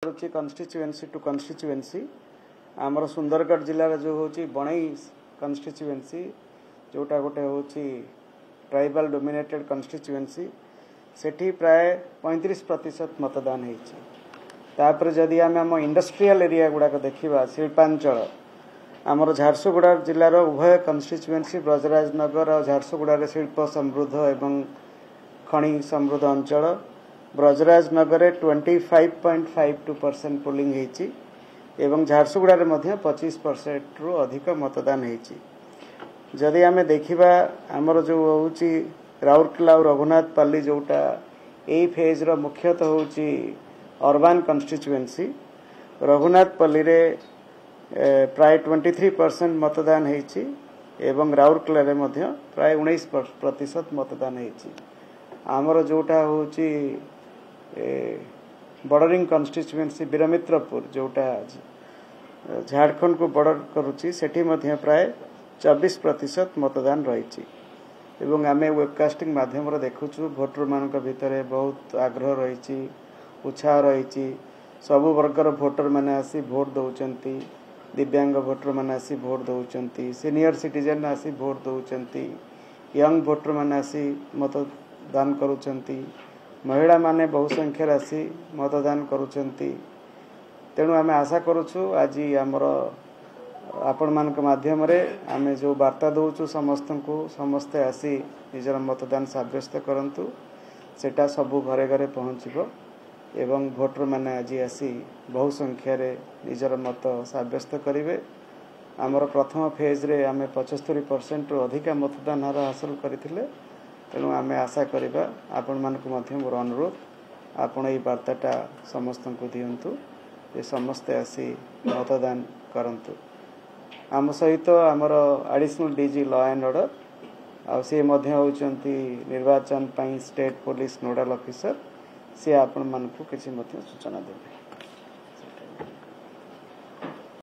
Constituency to constituency आमर सुंदरगढ़ जिलार जो होची बणई कन्स्टिट्युएंसी जोटा गोटे होची ट्राइबल डोमिनेटेड कन्स्टिट्युएंसी सेठी प्राय 35% मतदान होती। तापर जदि आम आम इंडस्ट्रियल एरिया गुड़ाक देखा शिल्पांचल आमर झारसुगुड़ा जिलार उभय कन्स्टिट्युएंसी ब्रजराज नगर और झारसुगुड़ा शिल्प समृद्ध एवं खनि समृद्ध अंचल ब्रजराज नगर 25.52% पोलिंग होती एवं झारसुगुड़ा 25% रु अधिक मतदान होती। जदि आम देखा आमर जो होची राउरकेला और रघुनाथपल्ली जोटा यही फेज रो मुख्यतः होची अर्बान कन्स्टिट्युएंसी रघुनाथपल्ली रे प्राय 23% मतदान होती एवं राउरकेला रे मध्य प्राय 19% मतदान होती। आमर जोटा होची बॉर्डरिंग कन्स्टिट्युएंसी बीरमित्रपुर जोटा झारखंड को बॉर्डर करुच्ची सेठी मध्य प्राय 24% मतदान रही एवं आमे वेबकास्टिंग माध्यम देखुचु भोटर मान भितर बहुत आग्रह रही उत्साह रही सबु वर्गर भोटर मैंने आसी भोट दौरान दिव्यांग भोटर मैंने आसी भोट दौरान सीनियर सिटीजन आसी भोट दौरान यंग भोटर मैंने आसी मतदान करुचंती महिला माने बहु संख्या आसी मतदान करुचंती। तेणु आम आशा करुचु आज आमर आपण मान माध्यम आमे जो वार्ता दौचु समस्त को समस्ते आसी निजर मतदान सब्यस्त करंतु सेटा सबु घरे घरे पहुँचब एवं भोटर मैंने आज आसी बहु संख्यार निजर मत सब्यस्त करेंगे। आमर प्रथम फेज रे आमे 75% रु अधिक मतदान हार हासिल करथिले। तेणु आम आशा करवा आपण मानक मोर अनुरोध आपण ये वार्ताटा समस्त को दिंतु ये समस्ते आसी मतदान करंतु। आम सहित आमर additional DG law and order आ सी होचंती निर्वाचन स्टेट पुलिस नोडाल ऑफिसर सी आपण मानक किसी सूचना देवे।